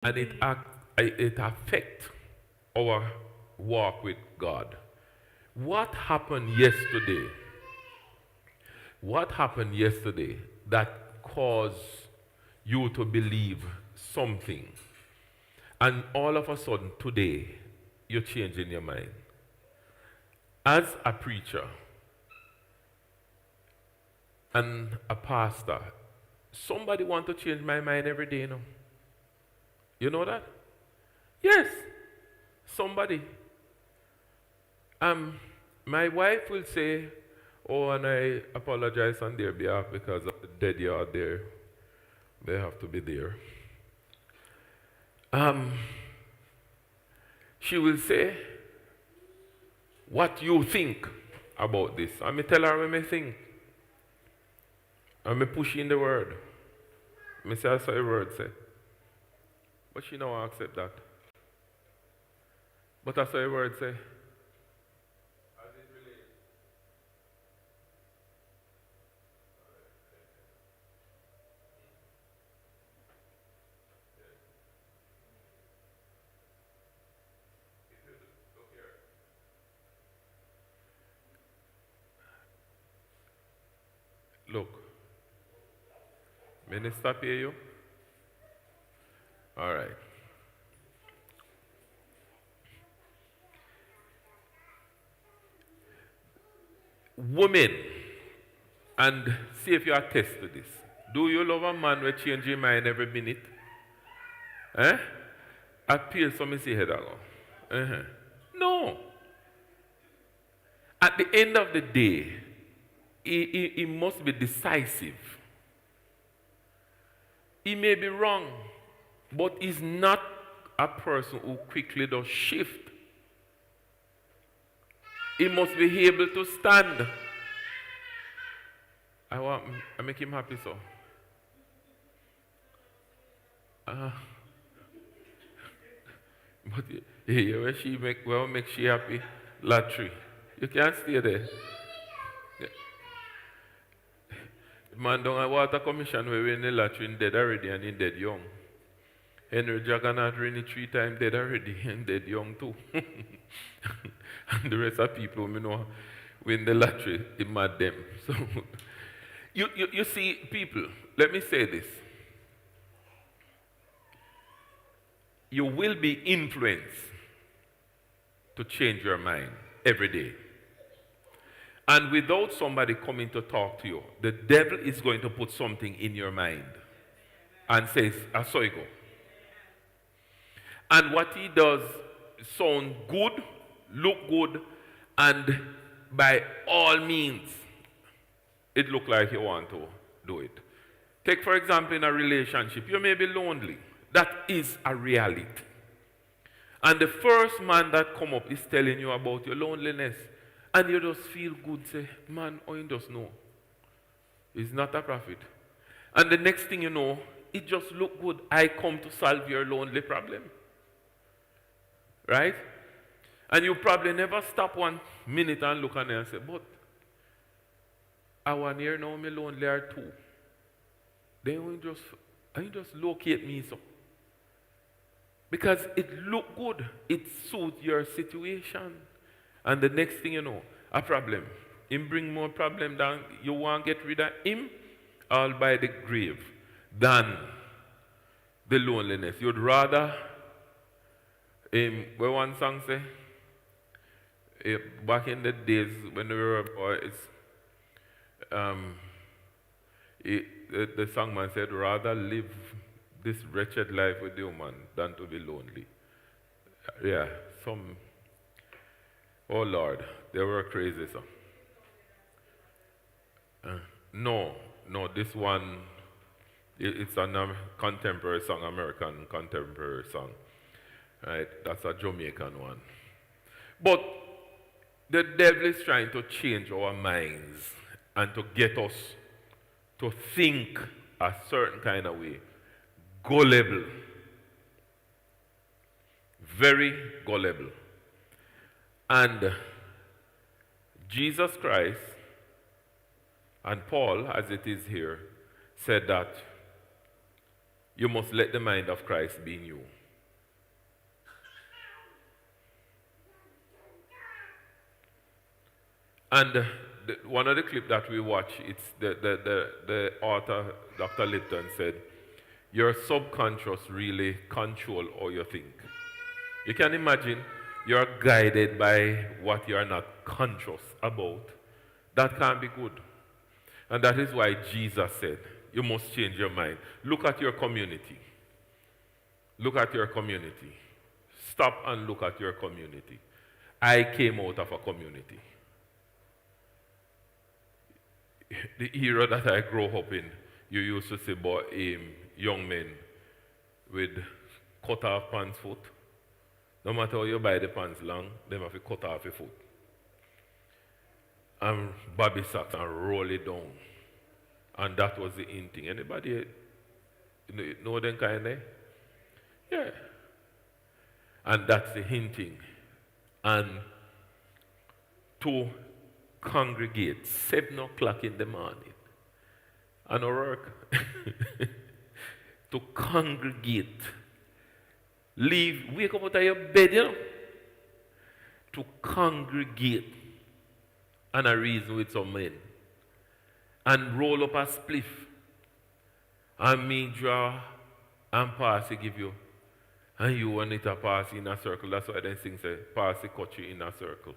and it affects our walk with God. What happened yesterday? What happened yesterday that caused you to believe something, and all of a sudden today you're changing your mind? As a preacher and a pastor, somebody want to change my mind every day, you know. You know that? Yes, somebody. Um, my wife will say, "Oh, and I apologize on their behalf because of the dead yard there. They have to be there." Um, she will say, "What you think about this?" I may tell her what I think. I may push in the word. I say, "That's what the word say." But she don't accept that. But that's what the word say. Look, minister pay you? All right. Women, and see if you attest to this. Do you love a man who change your mind every minute? Eh? Appeal some say head along. Uh-huh. No. At the end of the day, he must be decisive. He may be wrong, but he's not a person who quickly does shift. He must be able to stand. I make him happy, so. Uh, but yeah, where she make she happy? Lottery. You can't stay there. Yeah. Man down a water commission where we in the lottery and dead already and in dead young. Henry Jaggernaut really 3 times dead already and dead young too. And the rest of people you know win the lottery, it mad them. So you see, people, let me say this. You will be influenced to change your mind every day. And without somebody coming to talk to you, the devil is going to put something in your mind and says, I saw you go. And what he does sound good, look good, and by all means, it look like you want to do it. Take for example in a relationship, you may be lonely. That is a reality. And the first man that come up is telling you about your loneliness. And you just feel good, say, man, oh, you just know. He's not a prophet. And the next thing you know, it just look good. I come to solve your lonely problem. Right? And you probably never stop 1 minute and look at it and say, but I want to hear now me lonely or two. Then you just locate me so. Because it look good. It suits your situation. And the next thing you know, a problem. Him bring more problem down. You want to get rid of him all by the grave than the loneliness. You'd rather, where one song say, back in the days when we were boys, the songman said, rather live this wretched life with the woman than to be lonely. Yeah, oh Lord, they were crazy, so. No, this one, it's a contemporary song, American contemporary song. Right, that's a Jamaican one. But the devil is trying to change our minds and to get us to think a certain kind of way. Gullible. Very gullible. And Jesus Christ and Paul, as it is here, said that You must let the mind of Christ be in you. And one of the clips that we watch, it's the author, Dr. Lipton, said, your subconscious really control how you think. You can imagine you're guided by what you're not conscious about. That can't be good. And that is why Jesus said, you must change your mind. Look at your community. Look at your community. Stop and look at your community. I came out of a community. The era that I grew up in, you used to see young men with cut off pants foot. No matter how you buy the pants long, they have to cut off your foot. And bobby socks and roll it down. And that was the in thing. Anybody know them kind of? Yeah. And that's the hinting. And to congregate 7 o'clock in the morning and work to congregate, wake up out of your bed, to congregate and a reason with some men and roll up a spliff and me draw and pass to give you and you want it to pass in a circle. That's why they sing say pass the cut you in a circle.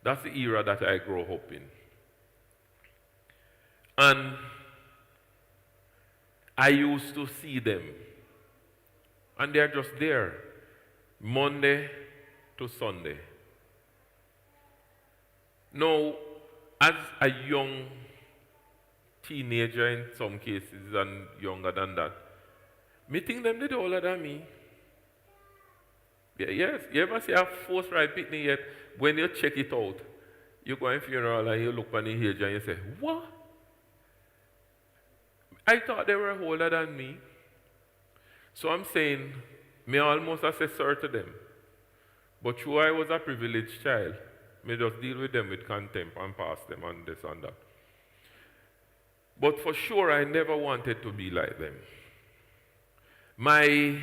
That's the era that I grew up in. And I used to see them. And they're just there. Monday to Sunday. Now, as a young teenager in some cases and younger than that, me think them they older than me. Yes, you ever see a forthright picnic yet? When you check it out, you go in funeral and you look on the age and you say, what? I thought they were older than me. So I'm saying, me almost assessor to them. But true, I was a privileged child. Me just deal with them with contempt and pass them and this and that. But for sure, I never wanted to be like them. My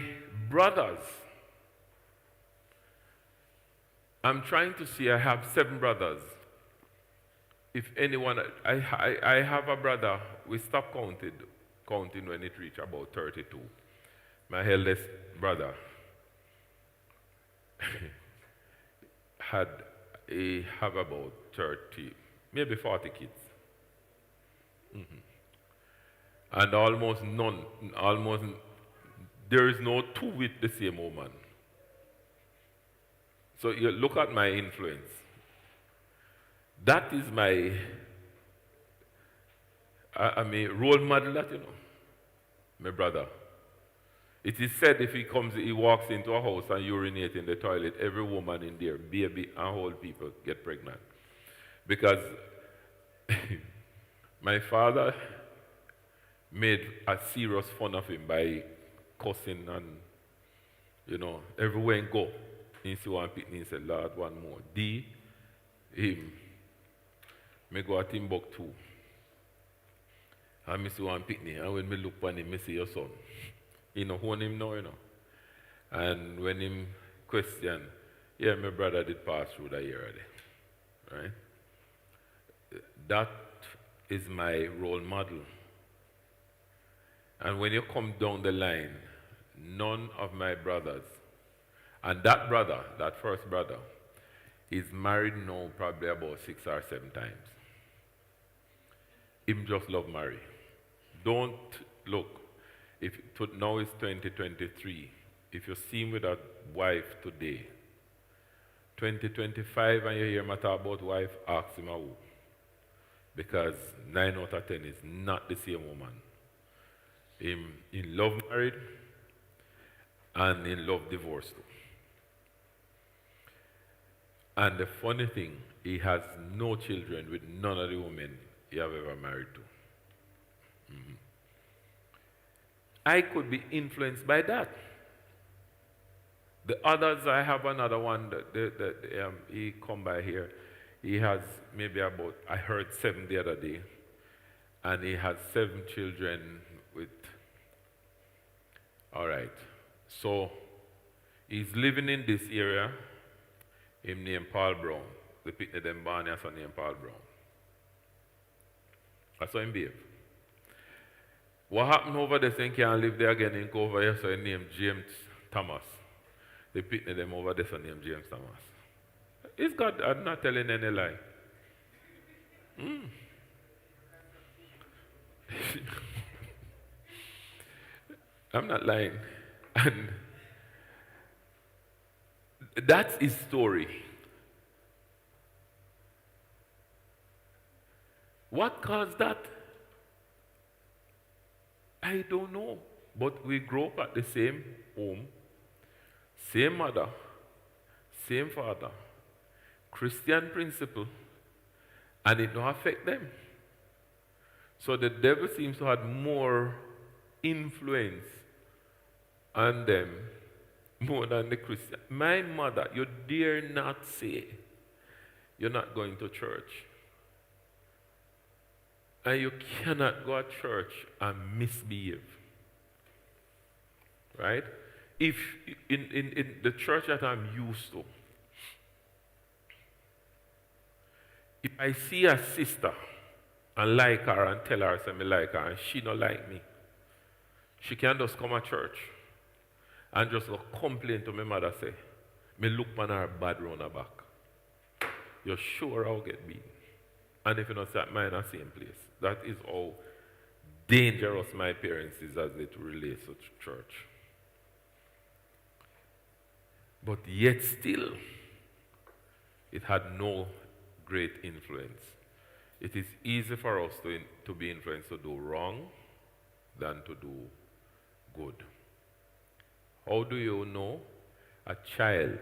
brothers, I'm trying to see, I have 7 brothers. If anyone, I have a brother, we stopped counting when it reached about 32. My eldest brother have about 30, maybe 40 kids. And there is no 2 with the same woman. So you look at my influence. That is my, role model that, my brother. It is said if he walks into a house and urinates in the toilet, every woman in there, baby and old people, get pregnant. Because my father made a serious fun of him by cussing and, everywhere he go. He see one picnic, he said, Lord, one more. Him. Me go to Timbuktu. And me see one picnic. And when me look on him, me see your son. He know who him now, And when him question, yeah, my brother did pass through that year already. Right? That is my role model. And when you come down the line, none of my brothers, and that brother, that first brother, is married now probably about 6 or 7 times. Him just love marry. Don't look. Now it's 2023. If you see him with a wife today, 2025 and you hear him talk about wife, ask him who. Because 9 out of 10 is not the same woman. Him in love married and in love divorced too. And the funny thing, he has no children with none of the women he have ever married to. I could be influenced by that. The others, I have another one that he come by here. He has maybe about, I heard 7 the other day, and he has 7 children with All right. So he's living in this area. Him named Paul Brown. The picnic them born as named Paul Brown. That's how him behave. What happened over there, saying can't live there again in over here, so he named James Thomas. They picnic them over there, so named James Thomas. Is God I'm not telling any lie? I'm not lying. And that's his story. What caused that? I don't know. But we grew up at the same home, same mother, same father, Christian principle, and it don't affect them. So the devil seems to have more influence on them more than the Christian. My mother, you dare not say you're not going to church. And you cannot go to church and misbehave. Right? If in the church that I'm used to, if I see a sister and like her and tell her say me like her and she not like me, she can just come to church and just go complain to my mother say, me look on her bad round her back. You're sure I'll get beaten. And if you not say mine in the same place. That is how dangerous my parents is as it relates to church. But yet still, it had no great influence. It is easy for us to be influenced to do wrong than to do good. How do you know? A child,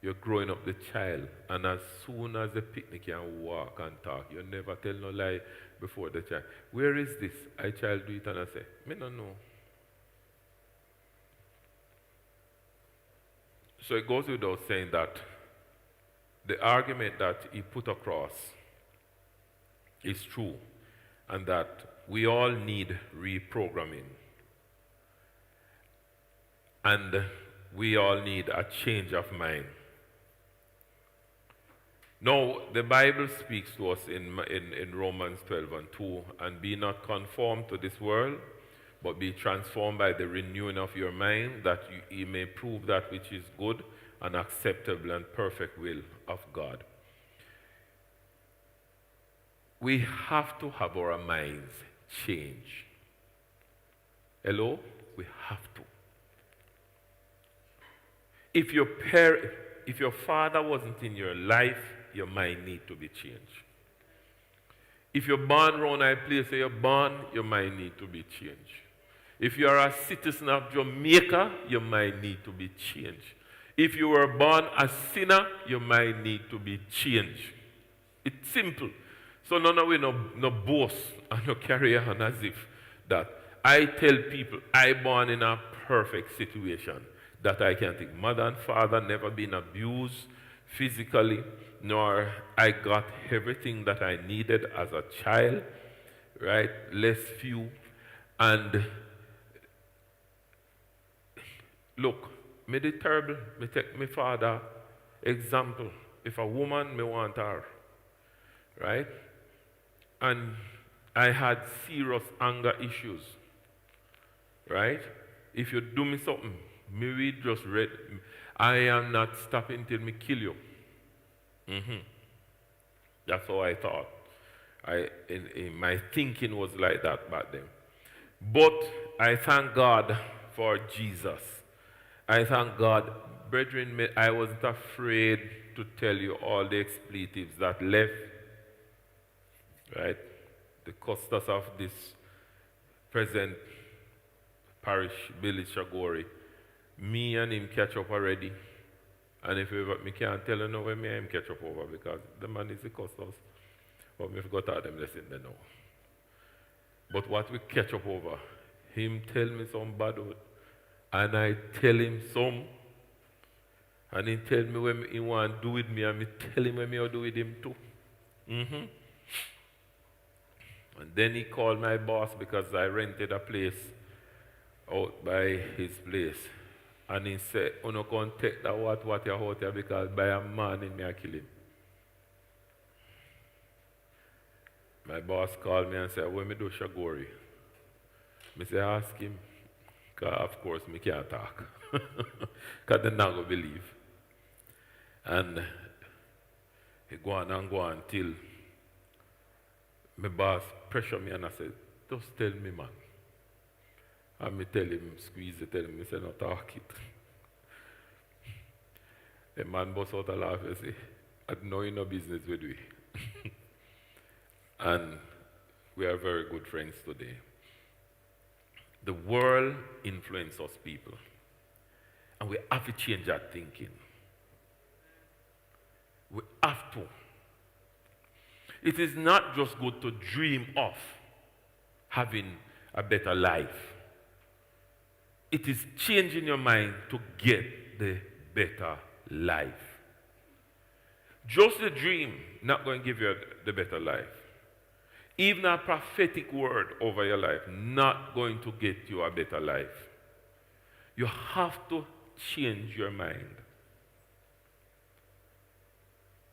you're growing up the child, and as soon as the picnic can walk and talk, you never tell no lie before the child. Where is this? I child do it and I say, me no know. So it goes without saying that the argument that he put across is true, and that we all need reprogramming. And we all need a change of mind. Now, the Bible speaks to us in Romans 12 and 2, and be not conformed to this world, but be transformed by the renewing of your mind, that you may prove that which is good and acceptable and perfect will of God. We have to have our minds change. Hello? We have to. If your father wasn't in your life, your mind need to be changed. If you're born around a place where you're born, your mind need to be changed. If you are a citizen of Jamaica, your mind need to be changed. If you were born a sinner, your mind need to be changed. It's simple. So none of we no boast and no carry on as if that. I tell people I born in a perfect situation that I can think. Mother and father never been abused physically, nor I got everything that I needed as a child, right? Less few. And look, me the terrible, me take my father example. If a woman, me want her, right? And I had serious anger issues, right? If you do me something, me we just read, I am not stopping till me kill you. That's how I thought. In my thinking was like that back then. But I thank God for Jesus. I thank God. Brethren, I wasn't afraid to tell you all the expletives that left, right? The custos of this present parish, village Shagori. Me and him catch up already. And if ever, me can't tell you now when me and him catch up over because the man is the custos. But me forgot all them lesson they know. But what we catch up over, him tell me some bad word, and I tell him some, and he tell me what he want to do with me, and me tell him what me will do with him too. And then he called my boss because I rented a place out by his place. And he said, "You no can't take that what you out here because by a man in me I kill him." My boss called me and said, "What me do Shagori?" I say, "Ask him." Because of course me can't talk. Because they're not going to believe. And he go on till my boss pressure me and I said, "Just tell me, man." And me tell him, squeeze it, tell him, I say, "No talk it." The man bust out a laugh and say, "I know you no business with we." And we are very good friends today. The world influences us people. And we have to change our thinking. We have to. It is not just good to dream of having a better life. It is changing your mind to get the better life. Just the dream not going to give you the better life. Even a prophetic word over your life not going to get you a better life. You have to change your mind.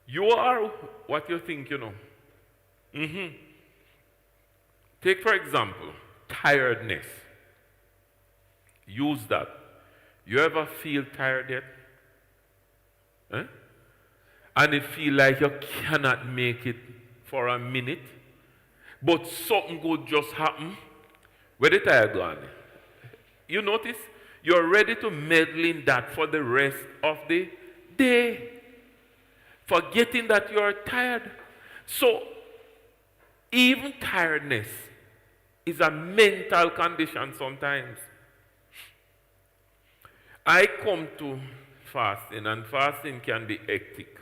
You are what you think you know. Take, for example, tiredness. Use that. You ever feel tired yet? Eh? And you feel like you cannot make it for a minute, but something good just happened? Where the tired gone? You notice? You're ready to meddle in that for the rest of the day, forgetting that you are tired. So, even tiredness is a mental condition sometimes. I come to fasting, and fasting can be hectic.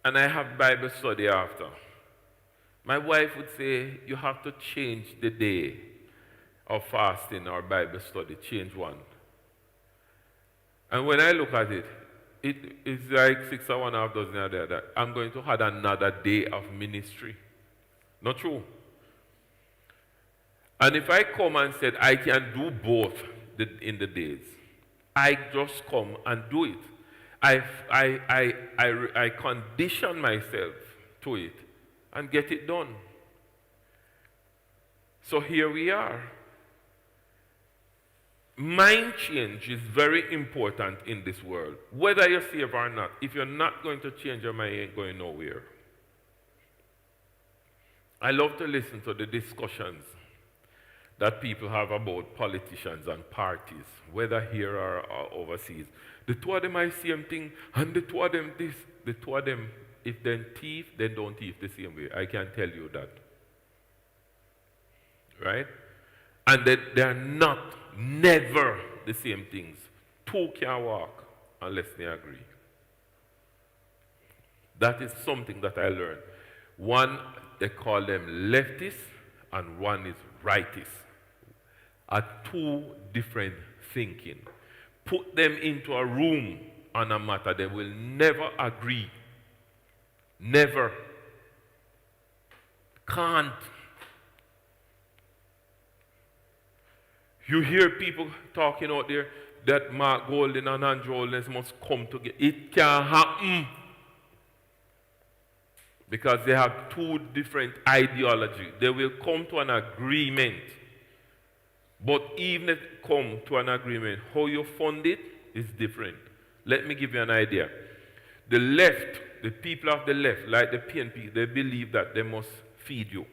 And I have Bible study after. My wife would say, "You have to change the day of fasting or Bible study, change one." And when I look at it, it is like 6 or 1/2 dozen there that I'm going to have another day of ministry. Not true. And if I come and said I can do both in the days, I just come and do it. I condition myself to it and get it done. So here we are. Mind change is very important in this world. Whether you're saved or not, if you're not going to change your mind, you ain't going nowhere. I love to listen to the discussions that people have about politicians and parties, whether here or overseas. The two of them are the same thing, and the two of them this. The two of them, if they thief, they don't thief the same way. I can tell you that. Right? And they are not, never the same things. Two can walk unless they agree. That is something that I learned. One, they call them leftists, and one is rightists. Are two different thinking. Put them into a room on a matter, they will never agree. Never. Can't. You hear people talking out there that Mark Golding and Andrew Holness must come together. It can't happen. Because they have two different ideologies. They will come to an agreement. But even if they come to an agreement, how you fund it is different. Let me give you an idea. The left, the people of the left, like the PNP, they believe that they must feed you.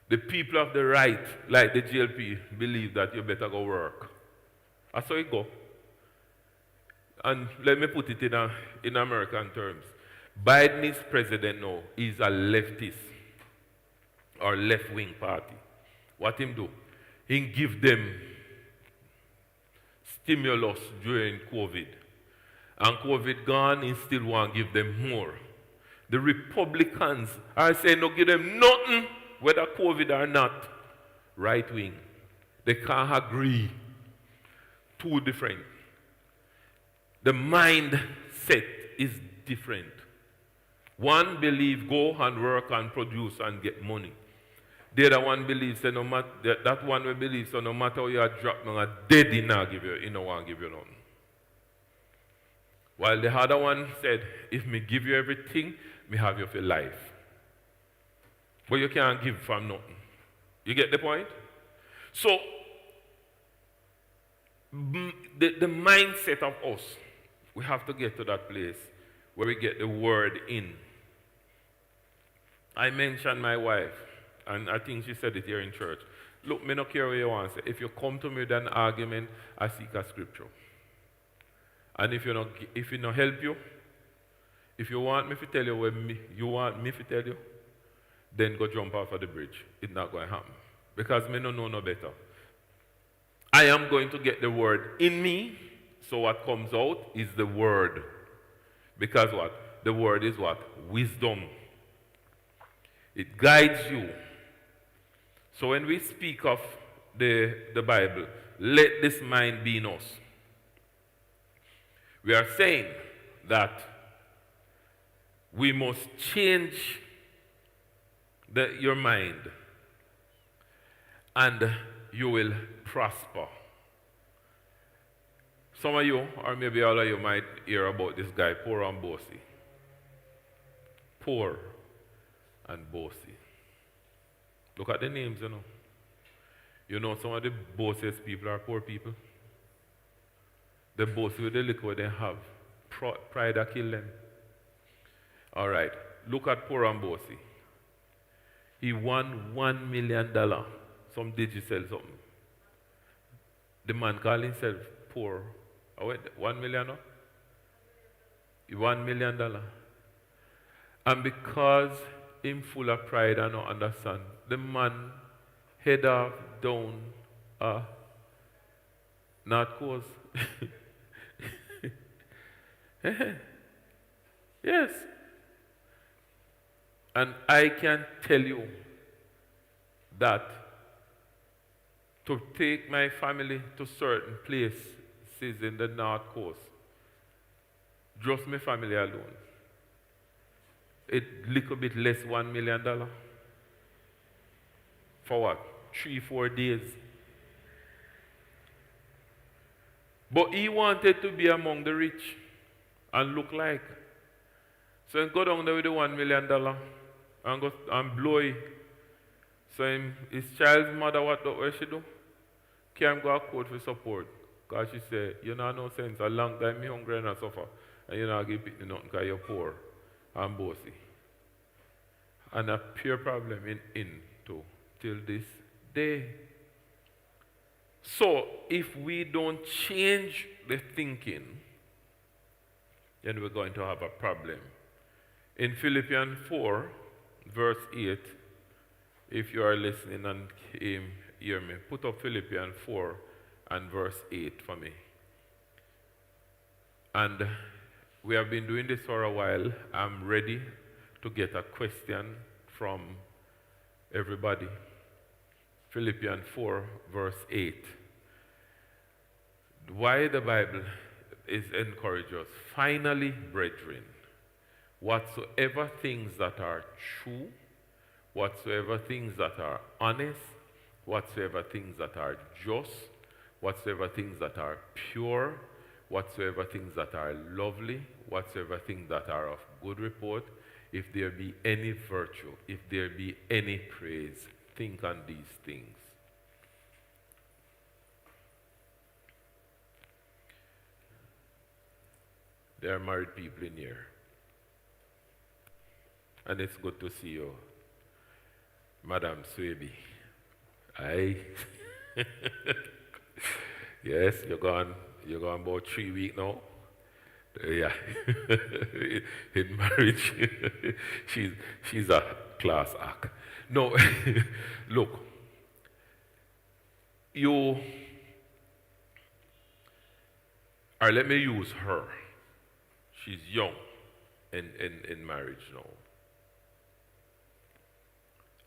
The people of the right, like the GLP, believe that you better go work. That's how it go. And let me put it in American terms. Biden is president now. He's a leftist or left-wing party. What him do? He give them stimulus during COVID. And COVID gone, he still want to give them more. The Republicans are saying no give them nothing, whether COVID or not. Right-wing. They can't agree. Two different. The mindset is different. One believe go and work and produce and get money. The other one believes that no matter that one will believe so no matter how you are dropped on a dead he not give you, he no want give you nothing. While the other one said, if me give you everything, me have you for life. But you can't give from nothing. You get the point? So the mindset of us, we have to get to that place where we get the word in. I mentioned my wife, and I think she said it here in church. Look, me not care what you want to say. If you come to me with an argument, I seek a scripture. And if it not help you, if you want me to tell you what you want me to tell you, then go jump off of the bridge. It's not going to happen. Because me don't know no better. I am going to get the word in me, so what comes out is the word. Because what? The word is what? Wisdom. It guides you. So when we speak of the Bible, let this mind be in us. We are saying that we must change your mind and you will prosper. Some of you, or maybe all of you, might hear about this guy, Poor and Bossy. Poor and Bossy. Look at the names, you know. You know some of the bossiest people are poor people. The bossy with the liquor they have. Pride that kill them. All right. Look at Poor and Bossy. He won $1 million. Some digicel something. The man called himself poor. Oh, wait, 1 million? No? $1 million. And because him full of pride and not understand, the man head off down North Coast. Yes. And I can tell you that to take my family to certain places in the North Coast, just my family alone, it little bit less $1 million. For what? 3-4 days. But he wanted to be among the rich and look like. So he go down there with the $1 million and go and blow it. So his child's mother, what she do? Can't go a court for support. Because she said, you know no sense, a long time me hungry and I suffer. And you know give me nothing because you're poor and bossy. And a pure problem into till this day. So if we don't change the thinking, then we're going to have a problem. In Philippians 4, verse 8, if you are listening and hear me, put up Philippians 4 and verse 8 for me. And we have been doing this for a while. I'm ready to get a question from everybody. Philippians 4, verse 8. Why the Bible is encouraging us. Finally, brethren, whatsoever things that are true, whatsoever things that are honest, whatsoever things that are just, whatsoever things that are pure, whatsoever things that are lovely, whatsoever things that are of good report, if there be any virtue, if there be any praise, think on these things. There are married people in here. And it's good to see you, Madam Swaby. Aye. Yes, you're gone about 3 weeks now. Yeah. In marriage. she's a class act. No, look. Let me use her. She's young in marriage now.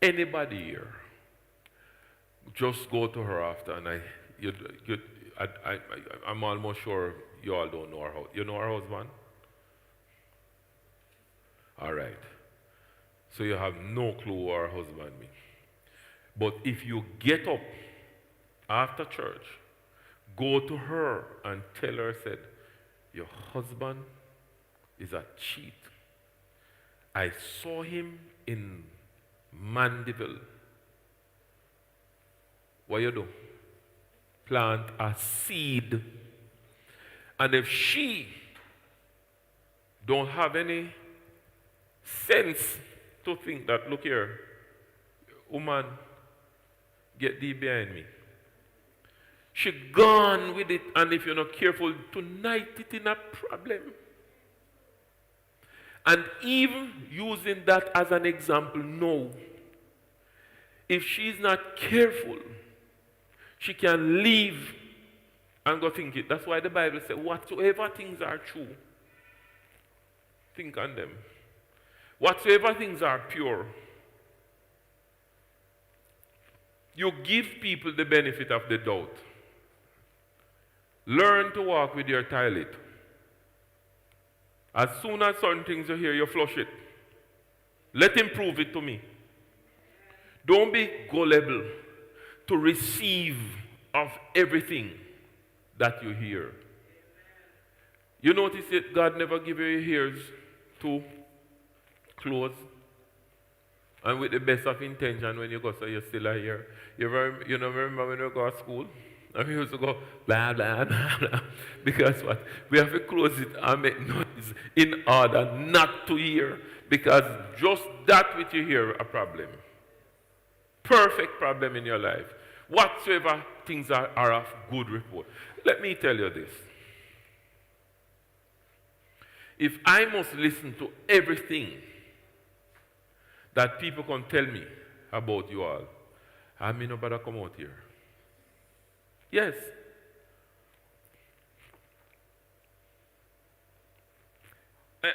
Anybody here, just go to her after, and I'm almost sure you all don't know her husband. You know her husband? All right. So you have no clue what her husband means. But if you get up after church, go to her and tell her, said, your husband is a cheat. I saw him in Mandeville. What you do? Plant a seed. And if she don't have any sense to think that, look here, woman, get thee behind me. She gone with it, and if you're not careful, tonight it in a problem. And even using that as an example, no. If she's not careful, she can leave and go think it. That's why the Bible says, whatsoever things are true, think on them. Whatsoever things are pure, you give people the benefit of the doubt. Learn to walk with your toilet. As soon as certain things are here, you flush it. Let him prove it to me. Don't be gullible to receive of everything that you hear. You notice that God never give you your ears to close. And with the best of intention, when you go, so you still are here. You know, remember when you go to school? And we used to go blah, blah, blah, blah. Because what? We have to close it and make noise in order not to hear. Because just that which you hear a problem. Perfect problem in your life. Whatsoever things are of good report. Let me tell you this. If I must listen to everything that people can tell me about you all, I may not better come out here. Yes.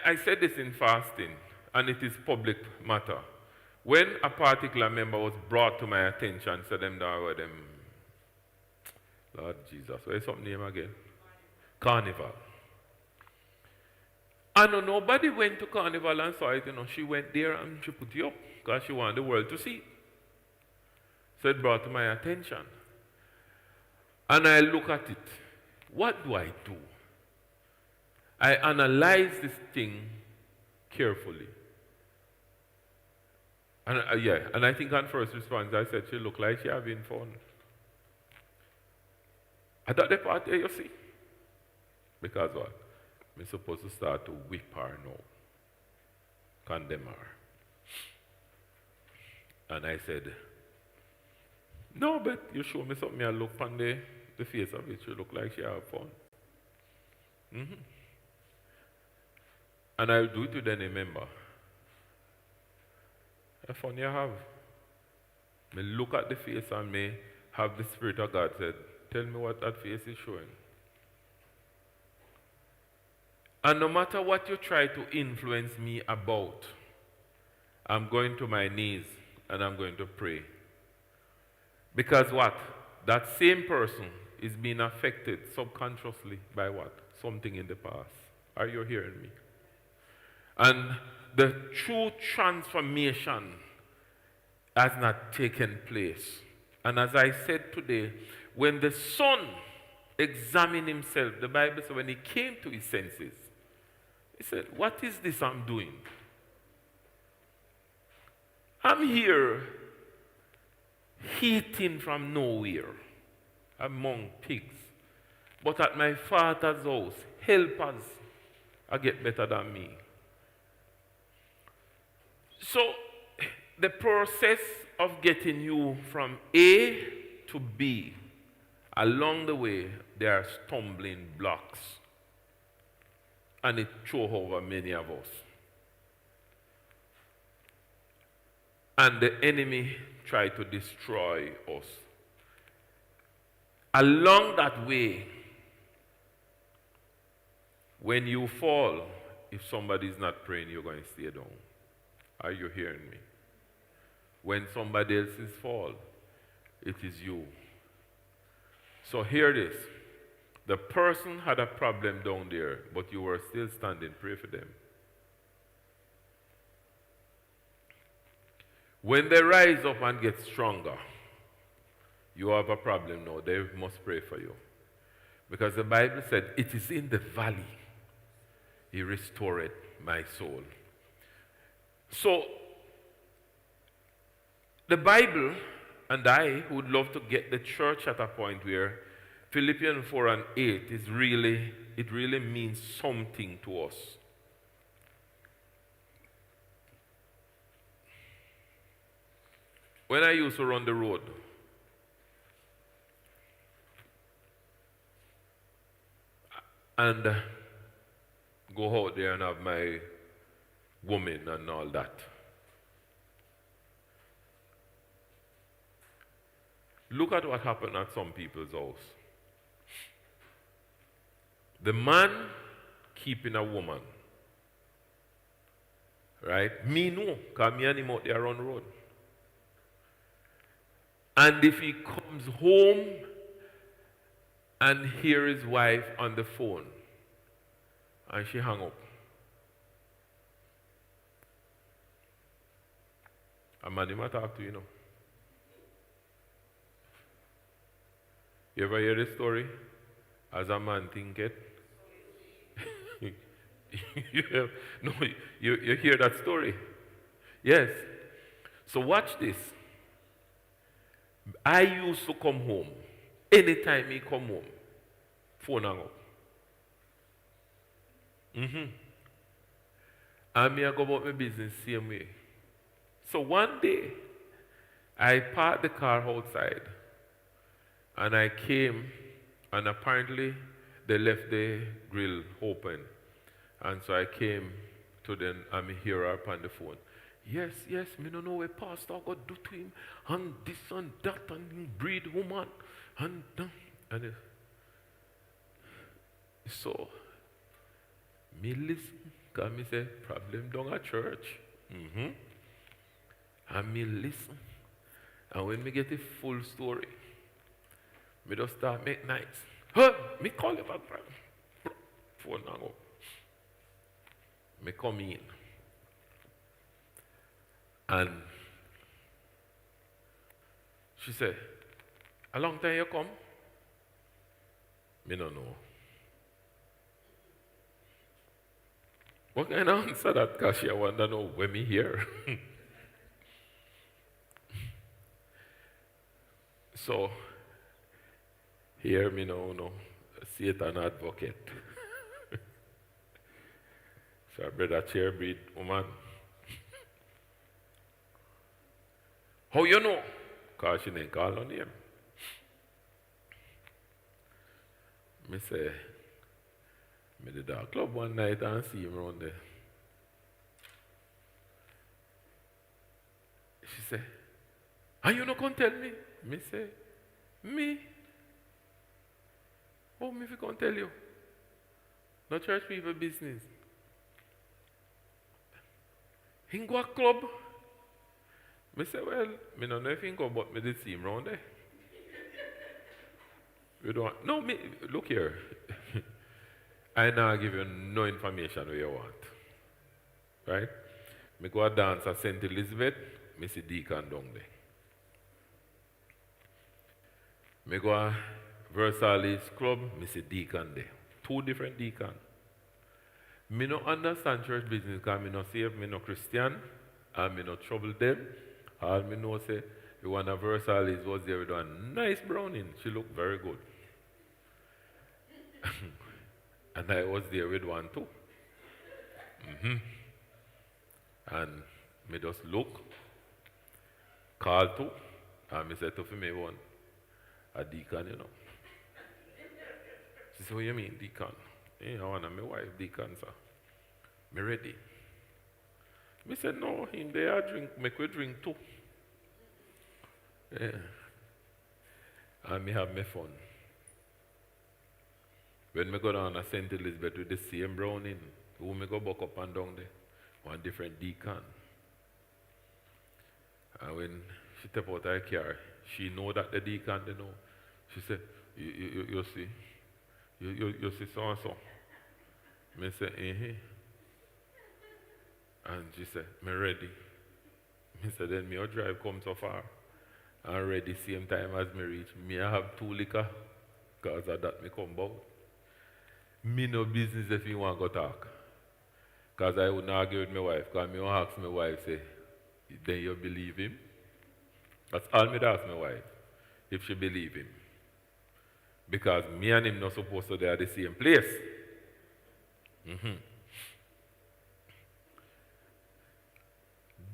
I said this in fasting, and it is public matter. When a particular member was brought to my attention, said them down with them, Lord Jesus, where's some name again? Carnival. I know nobody went to Carnival and saw it, you know. She went there and she put it up because she wanted the world to see. So it brought to my attention. And I look at it. What do I do? I analyze this thing carefully. And and I think on first response I said she looked like she having fun. I thought the part there, you see. Because what? I'm supposed to start to whip her now. Condemn her. And I said, no, but you show me something, I look on the face of it, she look like she have fun. Mm-hmm. And I'll do it with any member. How fun you have. Me look at the face and me have the Spirit of God said, tell me what that face is showing. And no matter what you try to influence me about, I'm going to my knees and I'm going to pray. Because what? That same person is being affected subconsciously by what? Something in the past. Are you hearing me? And the true transformation has not taken place. And as I said today, when the son examined himself, the Bible says when he came to his senses, he said, what is this I'm doing? I'm here eating from nowhere among pigs. But at my father's house, helpers are get better than me. So the process of getting you from A to B, along the way, there are stumbling blocks. And it throws over many of us. And the enemy try to destroy us. Along that way, when you fall, if somebody is not praying, you're going to stay down. Are you hearing me? When somebody else is fall, it is you. So hear this. The person had a problem down there, but you were still standing. Pray for them. When they rise up and get stronger, You have a problem now. They must pray for you. Because the Bible said, it is in the valley he restored my soul. So, the Bible and I would love to get the church at a point where Philippians 4 and 8 is really, it really means something to us. When I used to run the road, and go out there and have my woman and all that. Look at what happened at some people's house. The man keeping a woman. Right? Me no, because me and him out there on the road. And if he comes home and hear his wife on the phone, and she hung up. A man him a talk to you know. You ever hear this story? As a man think it? you hear that story? Yes. So watch this. I used to come home. Anytime he come home, phone hang up. And me I go about my business same way. So one day, I parked the car outside. And I came, and apparently they left the grill open. And so I came to them, and I hear her up on the phone. Yes, me don't know what pastor got do to him, and this and that, and he breed woman, and so, me listen, because me say, problem down at church. And me listen. And when me get the full story, me just start make nice. Me call you back. Phone hang up. Me come in. And she said, a long time you come? Me don't know. What kind of answer that? Because she want to know when me here. So, hear me now, no, Satan advocate. So, brother chair breed, woman. How you know? Because she didn't call on him. Me say, me did a club one night and see him around there. She say, and you not come tell me? Me say, me? Oh, me if you can't tell you. No church people business. He go a club. Me say, well, me don't know if he go, but me did see him around there. You don't. No, me look here. I now give you no information where you want. Right? Me go a dance at St. Elizabeth, me see Deacon down there. Me go a Versailles Club, me see Deacon there. Two different deacons. Me no understand church business because me no save, me no Christian, and me no trouble them. All me know say, the one of Versailles was there with a nice browning. She looked very good. And I was there with one too. And me just look, call to, and me said to me one, a deacon, you know. She said, what you mean, deacon? I want my wife, deacon, sir. Me ready. Me said, no, in there I drink, make we drink too. Yeah. And me have my fun. When me go down to St. Elizabeth with the same browning, who me go back up and down there, one different deacon. And when she step out of her car, she know that the deacon, they know. She said, you see, you see so and so. Me say, And she said, me ready. Me said, then me drive come so far. And ready same time as me reach. Me I have 2 liquor, because of that me come out. Me no business if you want to go talk. Because I wouldn't argue with my wife. Because me won't ask my wife, say, then you believe him? That's all me ask my wife, if she believe him. Because me and him not supposed to be at the same place.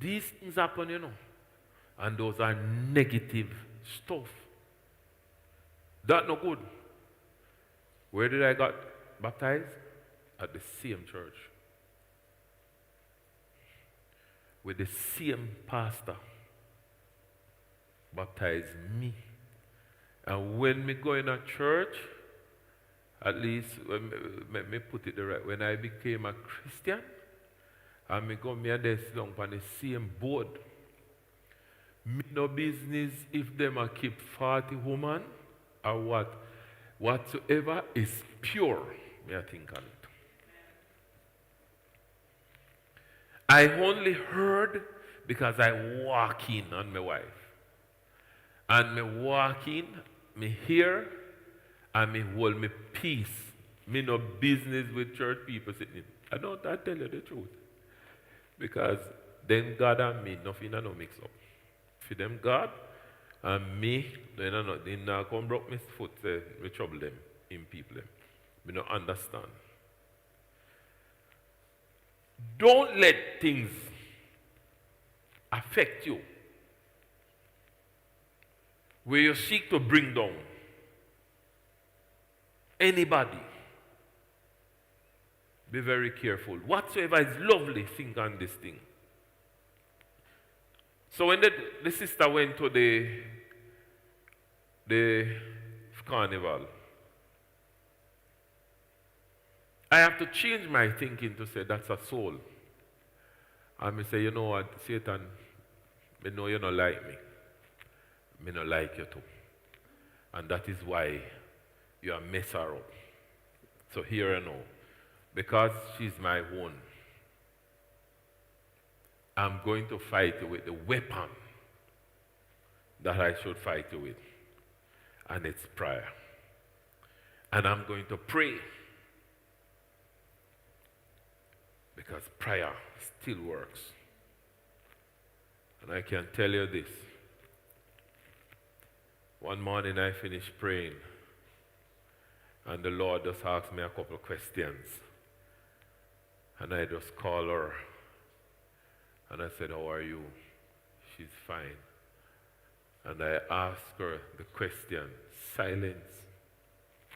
These things happen, you know. And those are negative stuff. That no good. Where did I got baptized? At the same church. With the same pastor. Baptized me. And when me go in a church, at least, let me put it the right, when I became a Christian, and me go me and they sit down on the same board. Me no business if them a keep 40 women or what. Whatsoever is pure, me I think on it. I only heard because I walk in on my wife. And me walk in, me hear, and me hold me peace. Me no business with church people sitting. I tell you the truth. Because then God and me, nothing no mix up. For them God and me, they not come broke my foot, we trouble them, in people them. We don't understand. Don't let things affect you where you seek to bring down anybody. Be very careful. Whatsoever is lovely, think on this thing. So when the sister went to the carnival, I have to change my thinking to say that's a soul. And I say, you know what, Satan, I know you don't like me. I don't like you too. And that is why you are mess her up. So here I know. Because she's my own, I'm going to fight you with the weapon that I should fight you with. And it's prayer. And I'm going to pray. Because prayer still works. And I can tell you this. One morning I finished praying. And the Lord just asked me a couple of questions. And I just called her. And I said, how are you? She's fine. And I asked her the question, silence.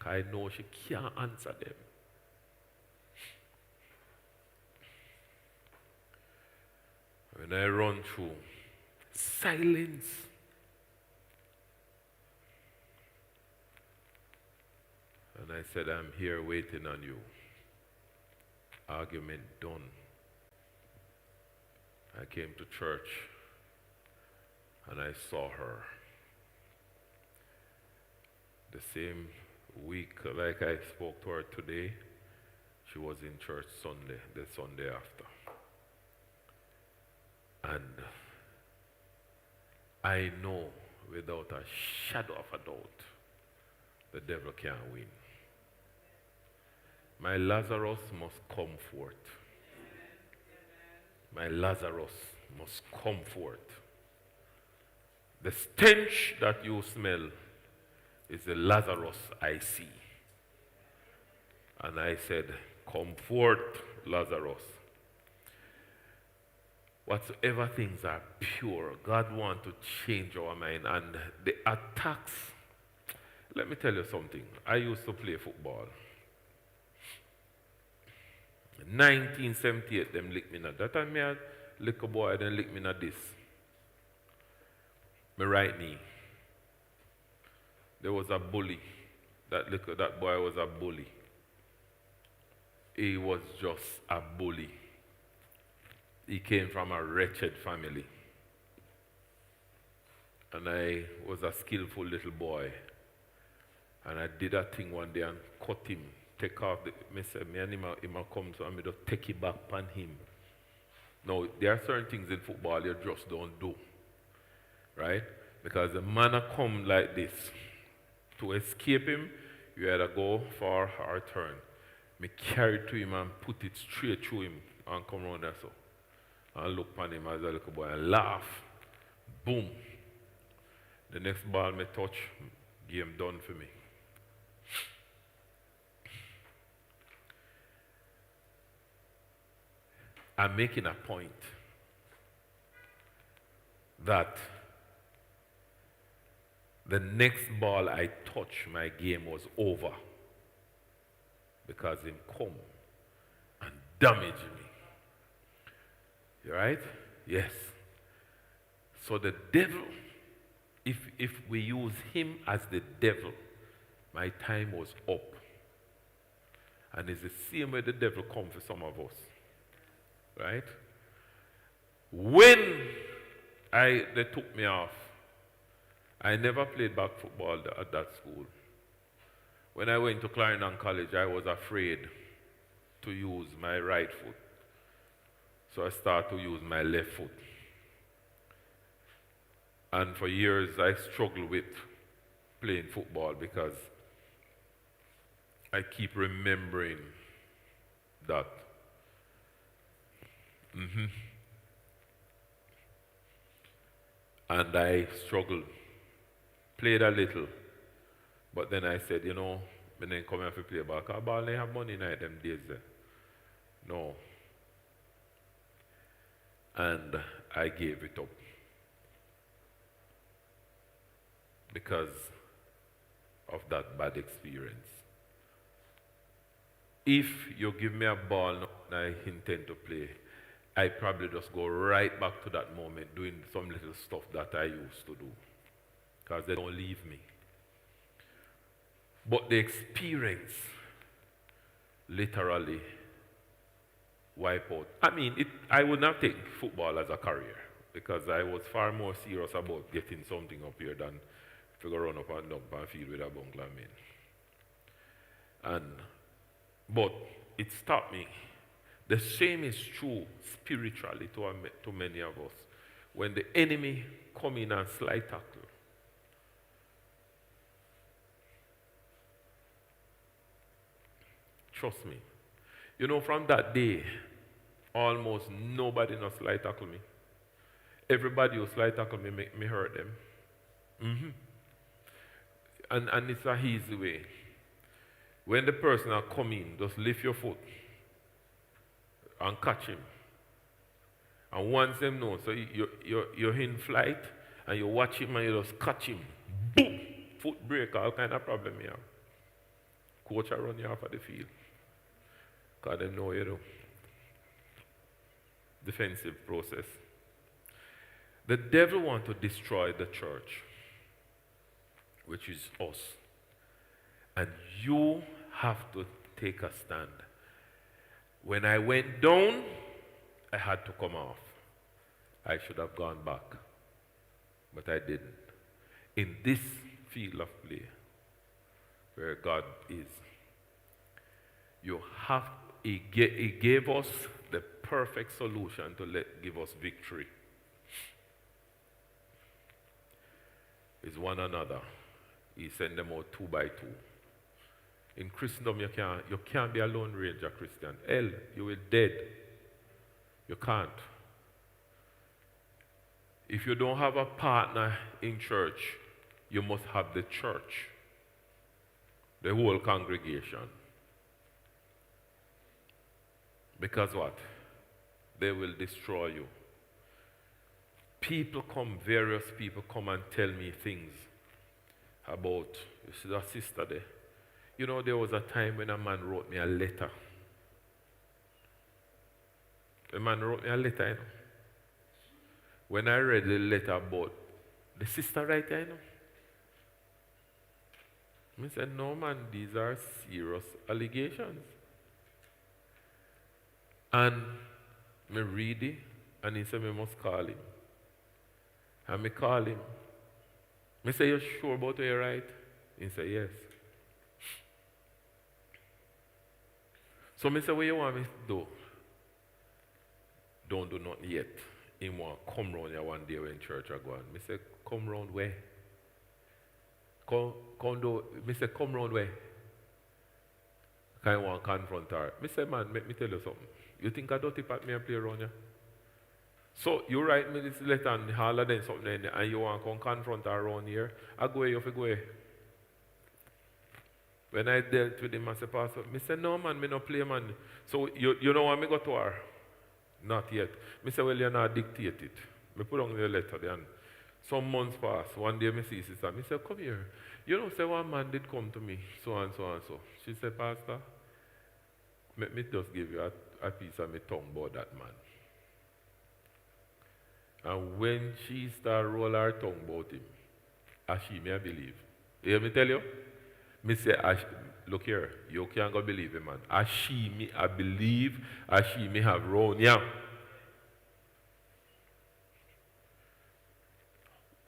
I know she can't answer them. When I run through, silence. And I said, I'm here waiting on you. Argument done. I came to church and I saw her. The same week like I spoke to her today, she was in church Sunday, the Sunday after. And I know without a shadow of a doubt, the devil can't win. My Lazarus must come forth. My Lazarus must come forth. The stench that you smell is the Lazarus I see. And I said, come forth, Lazarus. Whatsoever things are pure, God wants to change our mind. And the attacks, let me tell you something. I used to play football. 1978, them lick me in that time, me a little boy, then lick me in this. My right knee. There was a bully. That boy was a bully. He was just a bully. He came from a wretched family. And I was a skillful little boy. And I did a thing one day and cut him. Take off me and him come, so I just take it back on him. Now, there are certain things in football you just don't do. Right? Because the man come like this. To escape him, you either go far or turn. Me carry it to him and put it straight through him and come around there so. And look upon him as a little boy and laugh. Boom. The next ball me touch, game done for me. I'm making a point that the next ball I touch, my game was over because him come and damage me. You right? Yes. So the devil, if we use him as the devil, my time was up. And it's the same way the devil come for some of us. Right? When they took me off, I never played back football at that school. When I went to Clarendon College, I was afraid to use my right foot. So I started to use my left foot. And for years, I struggled with playing football because I keep remembering that. And I struggled. Played a little. But then I said, you know, I didn't come here to play ball. Because ball didn't have money in them days there. No. And I gave it up. Because of that bad experience. If you give me a ball and I intend to play, I probably just go right back to that moment doing some little stuff that I used to do. Because they don't leave me. But the experience literally wipe out. I mean, I would not take football as a career because I was far more serious about getting something up here than to go run up and down and field with a bungler man. But it stopped me. The same is true spiritually to many of us. When the enemy come in and slide tackle, trust me. You know, from that day, almost nobody no slide tackle me. Everybody who slide tackle me make me hurt them. And it's a easy way. When the person are coming, just lift your foot and catch him. And once them know, so you're in flight and you watch him and you just catch him. Boom! Foot break, all kind of problem you have. Coach will run you off of the field. Because they know you do. Defensive process. The devil wants to destroy the church, which is us. And you have to take a stand. When I went down, I had to come off. I should have gone back. But I didn't. In this field of play, where God is, He gave us the perfect solution to give us victory. Is one another. He sent them out 2 by 2. In Christendom, you can't be a lone ranger Christian. Hell, you will dead. You can't. If you don't have a partner in church, you must have the church, the whole congregation. Because what? They will destroy you. Various people come and tell me things about, you see that sister there? You know, there was a time when a man wrote me a letter. A man wrote me a letter, you know. When I read the letter about the sister right there, you know, I said, no man, these are serious allegations. And I read it, and he said, I must call him. And I call him. I say, you sure about what you write? He said, yes. So I said, what you want me to do? Don't do nothing yet. he want come round here one day when church are going. Me say, come round where? Come do, me say, come round where? Kind want confront her. Me say, man, make me tell you something. You think I don't tip at me and play around here? So you write me this letter and all of them something and you want to come confront her around here. I go away, you go away. When I dealt with him, I said, Pastor, I said, no man, me no play man. So you know what me go to her? Not yet. I said, well, you're not dictate it. I put on the letter there and some months passed. One day I see sister. I said, come here. You know, say one man did come to me, so and so and so. She said, Pastor, let me just give you a piece of my tongue about that man. And when she started roll her tongue about him, as she may believe. You hear me tell you? Me say, look here, you can't go believe him, man. As she me, I believe, as she may have run, yeah.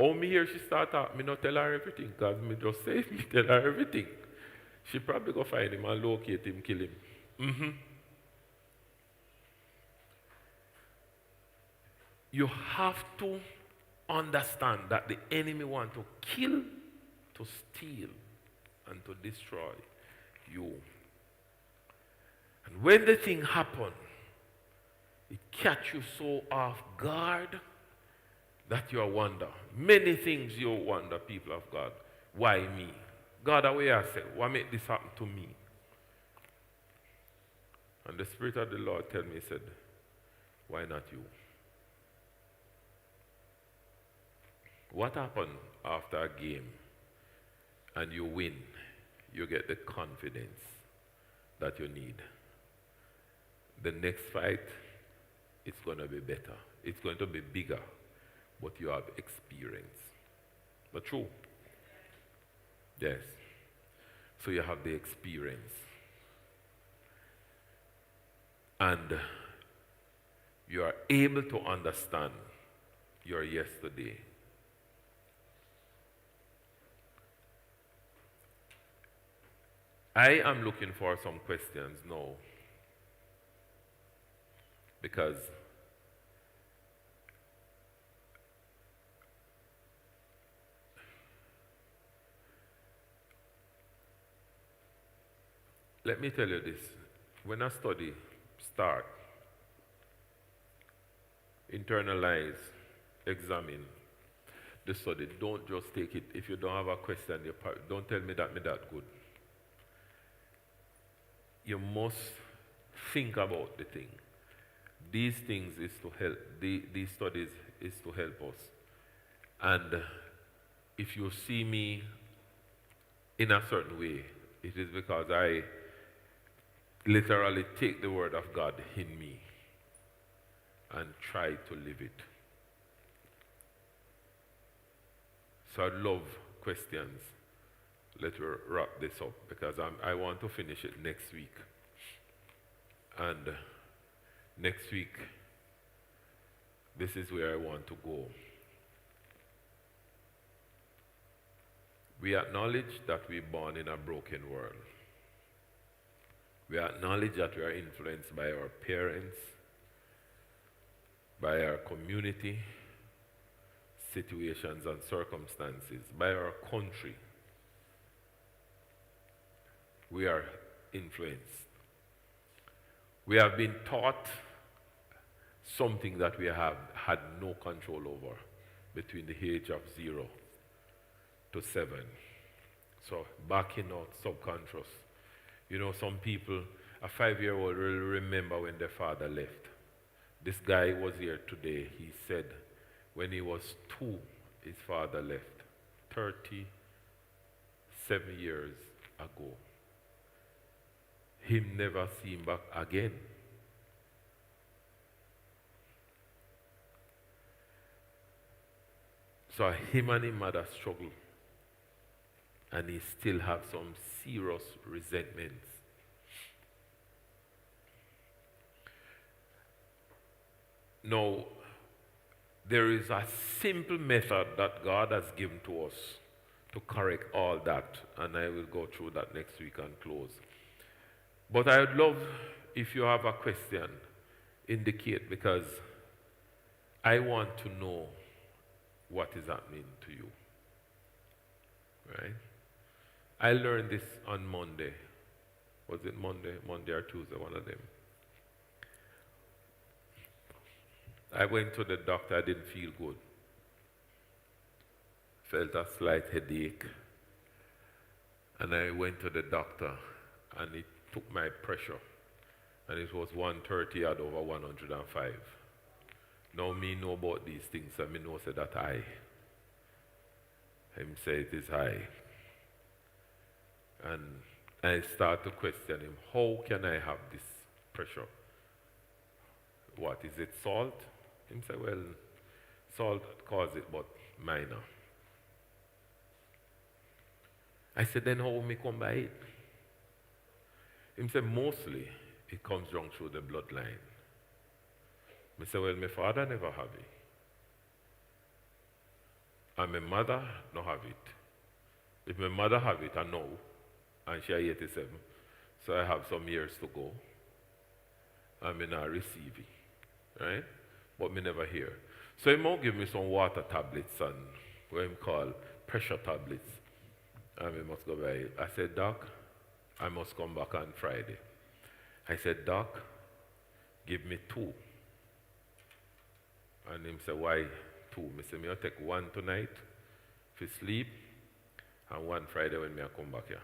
Oh, me here, she start talk, me not tell her everything, because me just say, me tell her everything. She probably go find him and locate him, kill him. Mm-hmm. You have to understand that the enemy wants to kill, to steal, and to destroy you. And when the thing happens, it catch you so off guard that you wonder. Many things you wonder, people of God. Why me? God, away I say, why make this happen to me? And the Spirit of the Lord tell me, he said, why not you? What happened after a game and you win? You get the confidence that you need. The next fight, it's going to be better. It's going to be bigger, but you have experience. But true? Yes. So you have the experience. And you are able to understand your yesterday. I am looking for some questions now because let me tell you this. When a study starts, internalize, examine the study. Don't just take it. If you don't have a question, don't tell me that good. You must think about the thing. These things is to help, these studies is to help us. And if you see me in a certain way, it is because I literally take the word of God in me and try to live it. So I love questions. Let's wrap this up because I want to finish it next week. And next week, this is where I want to go. We acknowledge that we're born in a broken world. We acknowledge that we are influenced by our parents, by our community, situations and circumstances, by our country. We are influenced. We have been taught something that we have had no control over between the age of 0 to 7. So back in our subconscious, you know, some people, a 5-year-old will remember when their father left. This guy was here today. He said when he was 2, his father left 37 years ago. Him never see him back again. So him and his mother struggle. And he still have some serious resentments. Now, there is a simple method that God has given to us to correct all that. And I will go through that next week and close. But I would love if you have a question, indicate, because I want to know what is happening to you. Right? I learned this on Monday. Was it Monday? Monday or Tuesday, one of them. I went to the doctor, I didn't feel good. Felt a slight headache. And I went to the doctor and he took my pressure. And it was 130 out over 105. Now me know about these things, and me know say that high. Him say it is high. And I start to question him, how can I have this pressure? What, is it salt? Him say, well, salt cause it, but minor. I said, then how me come by it? Him say, mostly it comes down through the bloodline. I say, well, my father never have it. And my mother no have it. If my mother have it, I know, and she is 87, so I have some years to go. And I not receive it, right? But me never hear. So he might give me some water tablets and what him call pressure tablets. And we must go by it. I said, Doc, I must come back on Friday. I said, Doc, give me 2. And him said, why 2? I said, me take 1 tonight for sleep and 1 Friday when I come back here.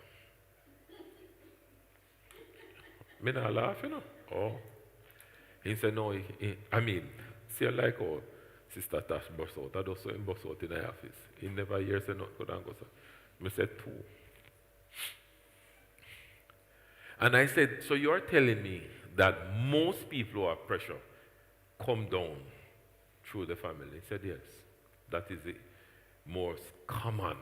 Me not laugh, you know. Oh. He said, no, I mean, see like how Sister Tash bust out. I just saw him bust out in the office. He never hears say not good and go so. I said 2. And I said, so you're telling me that most people who have pressure come down through the family? He said, yes. That is the most common.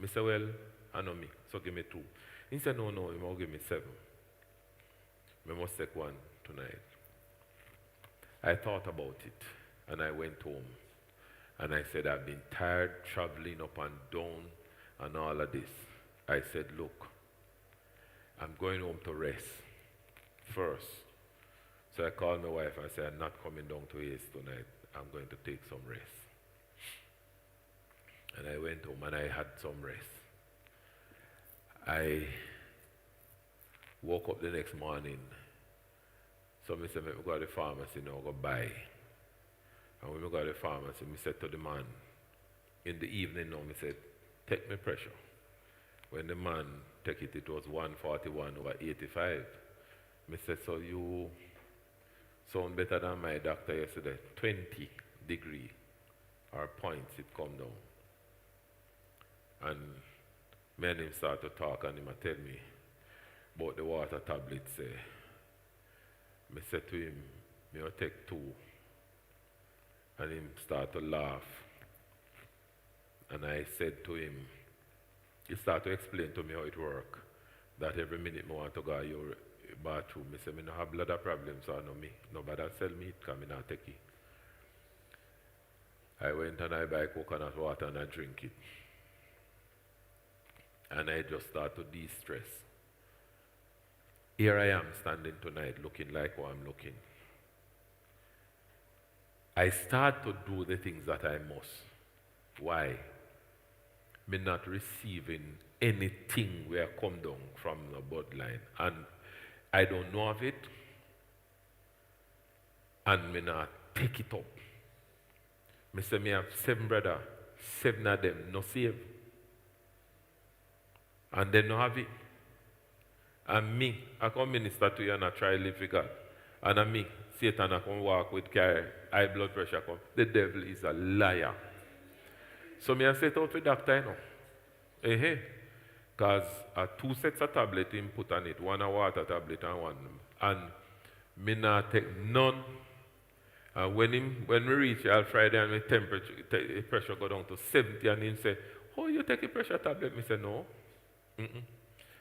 I said, well, I know me, so give me 2. He said, no, he must give me 7. I must take 1 tonight. I thought about it, and I went home. And I said, I've been tired traveling up and down and all of this. I said, look, I'm going home to rest first. So I called my wife and I said, I'm not coming down to Ace tonight. I'm going to take some rest. And I went home and I had some rest. I woke up the next morning. So I said, I go to the pharmacy now, go buy. And when I go to the pharmacy, I said to the man, in the evening now, I said, take my pressure. When the man take it, it was 141/85. I said, so you sound better than my doctor yesterday. 20 degree or points it come down. And me and him start to talk and him tell me about the water tablets. I said to him, I'll take 2. And him start to laugh. And I said to him, he started to explain to me how it works. That every minute I want to go to your bathroom. I said, I don't have bladder problems, so I know me. Nobody sell me it, because I not take it. I went and I buy coconut water and I drink it. And I just start to de-stress. Here I am standing tonight looking like how I'm looking. I start to do the things that I must. Why? Me not receiving anything where I come down from the bloodline. And I don't know of it. And me not take it up. Me say me have 7 brothers. 7 of them no save. And they no have it. And me, I come minister to you and I try to live with God. And me, Satan, I come walk with high blood pressure. Come. The devil is a liar. So me I set out with doctor, you know. Because 2 sets of tablet him put on it. 1 a water tablet and 1. And me not take none. And when we reach on Friday and my pressure go down to 70 and he say, oh, you take a pressure tablet? Me say, no.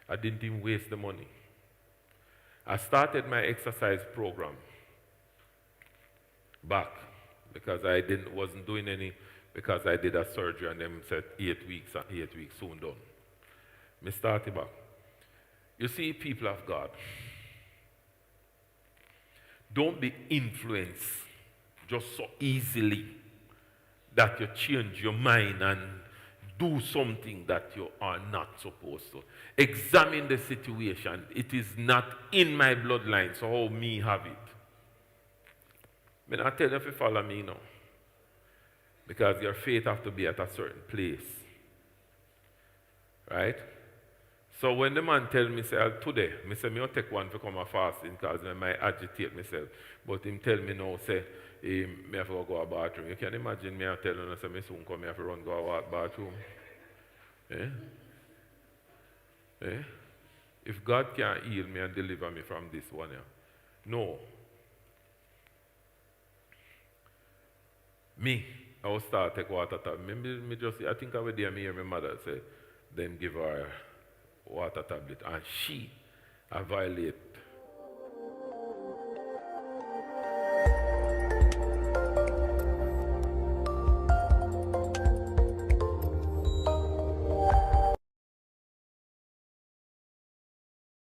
I didn't even waste the money. I started my exercise program back because I wasn't doing any, because I did a surgery and them said 8 weeks and 8 weeks soon done. Me started back. You see, people of God, don't be influenced just so easily that you change your mind and do something that you are not supposed to. Examine the situation. It is not in my bloodline, so how me have it? I tell you if you follow me now. Because your faith have to be at a certain place. Right? So when the man tell me, say, today, I say, me take one to come a fasting because I might agitate myself. But him tell me now, say, me have to go to the bathroom. You can imagine me tell you, say, me soon come, me have to run go to the bathroom. Eh? Eh? If God can heal me and deliver me from this one, yeah. No. Me, I will start take water tablet. Me just, I think I would hear me hear my mother say, them give her water tablet. And she violate